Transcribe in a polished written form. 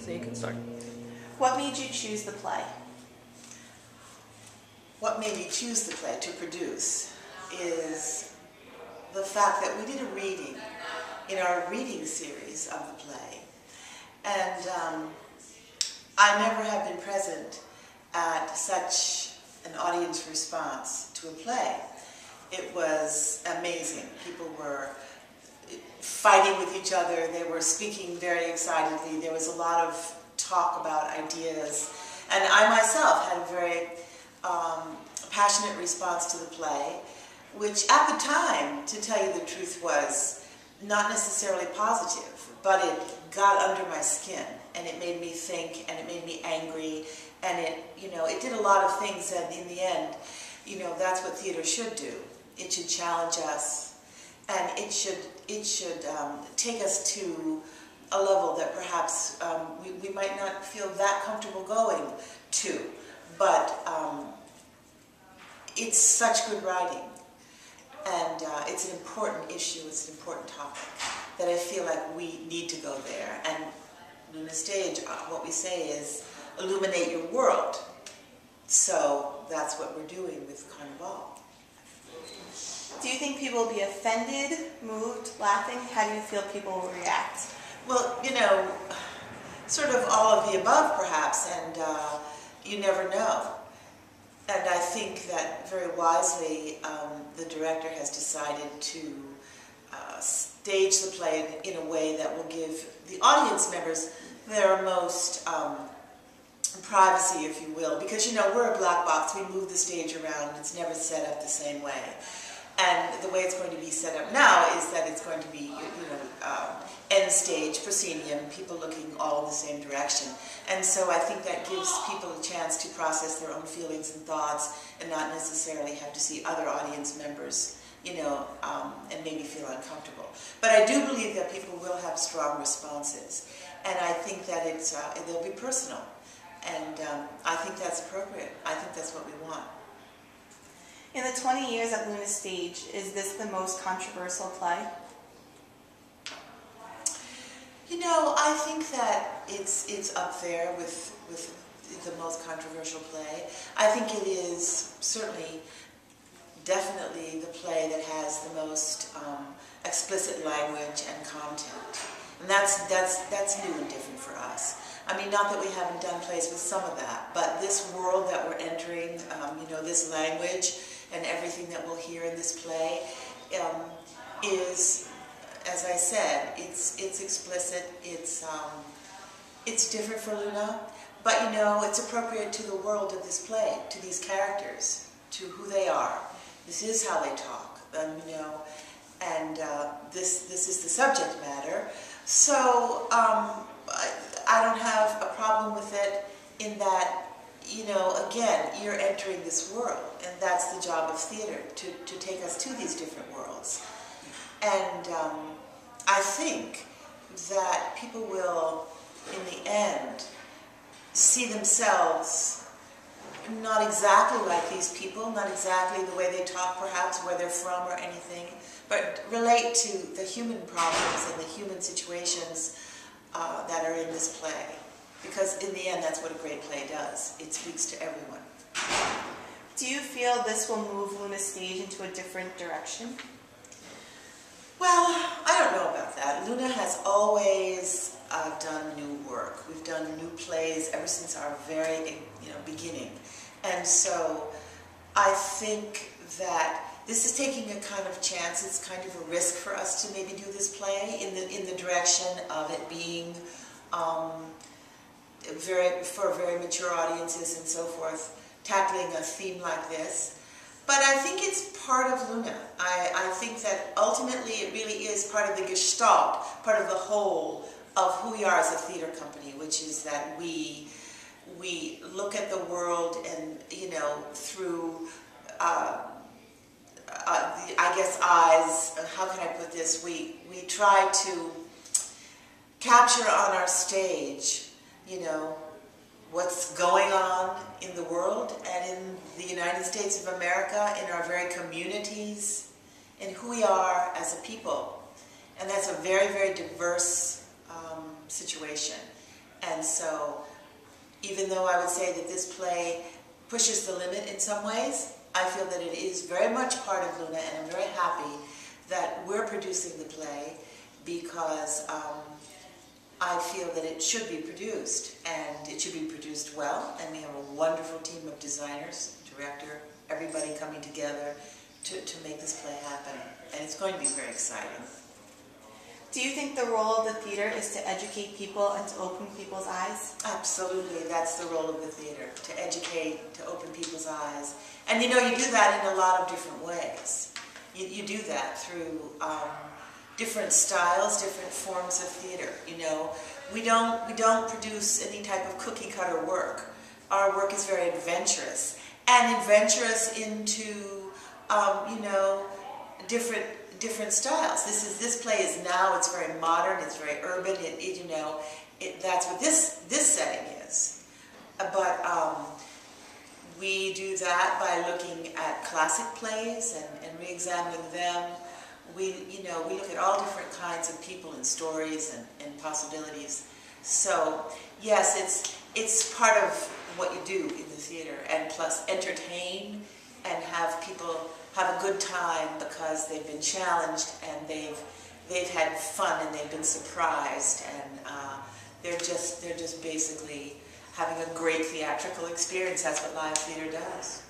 So you can start. What made you choose the play? What made me choose the play to produce is the fact that we did a reading in our reading series of the play. And I never have been present at such an audience response to a play. It was amazing. People were fighting with each other. They were speaking very excitedly. There was a lot of talk about ideas. And I myself had a very passionate response to the play, which at the time, to tell you the truth, was not necessarily positive, but it got under my skin, and it made me think, and it made me angry, and it did a lot of things, and in the end, that's what theater should do. It should challenge us, and it should take us to a level that perhaps we might not feel that comfortable going to, but it's such good writing, and it's an important issue, it's an important topic, that I feel like we need to go there. And on the stage, what we say is, illuminate your world. So that's what we're doing with Carnaval. Do you think people will be offended, moved, laughing? How do you feel people will react? Well, sort of all of the above, perhaps, and you never know. And I think that very wisely, the director has decided to stage the play in a way that will give the audience members their most privacy, if you will, because we're a black box. We move the stage around. It's never set up the same way. And the way it's going to be set up now is that it's going to be, end stage, proscenium, people looking all in the same direction. And so I think that gives people a chance to process their own feelings and thoughts and not necessarily have to see other audience members, and maybe feel uncomfortable. But I do believe that people will have strong responses. And I think that they'll be personal. And I think that's appropriate. I think that's what we want. In the 20 years at Luna Stage, is this the most controversial play? I think that it's up there with the most controversial play. I think it is certainly, definitely the play that has the most explicit language and content. And that's new and different for us. I mean, not that we haven't done plays with some of that, but this world that we're entering, this language and everything that we'll hear in this play is, as I said, it's explicit, it's different for Luna, but it's appropriate to the world of this play, to these characters, to who they are. This is how they talk, and this is the subject matter. So I don't have a problem with it in that, again, you're entering this world, and that's the job of theater, to take us to these different worlds. And I think that people will, in the end, see themselves not exactly like these people, not exactly the way they talk perhaps, where they're from or anything, but relate to the human problems and the human situations that are in this play. Because in the end, that's what a great play does. It speaks to everyone. Do you feel this will move Luna Stage into a different direction? Well, I don't know about that. Luna has always done new work. We've done new plays ever since our very beginning. And so I think that this is taking a kind of chance. It's kind of a risk for us to maybe do this play in the direction of it being for very mature audiences and so forth, tackling a theme like this. But I think it's part of Luna. I think that ultimately it really is part of the gestalt, part of the whole of who we are as a theater company, which is that we look at the world and, through, I guess, eyes, how can I put this? We try to capture on our stage, what's going on in the world and in the United States of America, in our very communities, and who we are as a people. And that's a very, very diverse situation. And so, even though I would say that this play pushes the limit in some ways, I feel that it is very much part of Luna, and I'm very happy that we're producing the play because I feel that it should be produced, and it should be produced well, and we have a wonderful team of designers, director, everybody coming together to make this play happen, and it's going to be very exciting. Do you think the role of the theater is to educate people and to open people's eyes? Absolutely, that's the role of the theater, to educate, to open people's eyes. And you know, you do that in a lot of different ways. You do that through different styles, different forms of theater. You know, we don't produce any type of cookie cutter work. Our work is very adventurous, and adventurous into you know, different styles. This play is now, it's very modern, it's very urban. You know, that's what this setting is. But we do that by looking at classic plays and re-examining them. We look at all different kinds of people and stories and possibilities. So yes, it's part of what you do in the theater, and plus entertain and have people have a good time because they've been challenged and they've had fun and they've been surprised, and they're just basically having a great theatrical experience. That's what live theater does.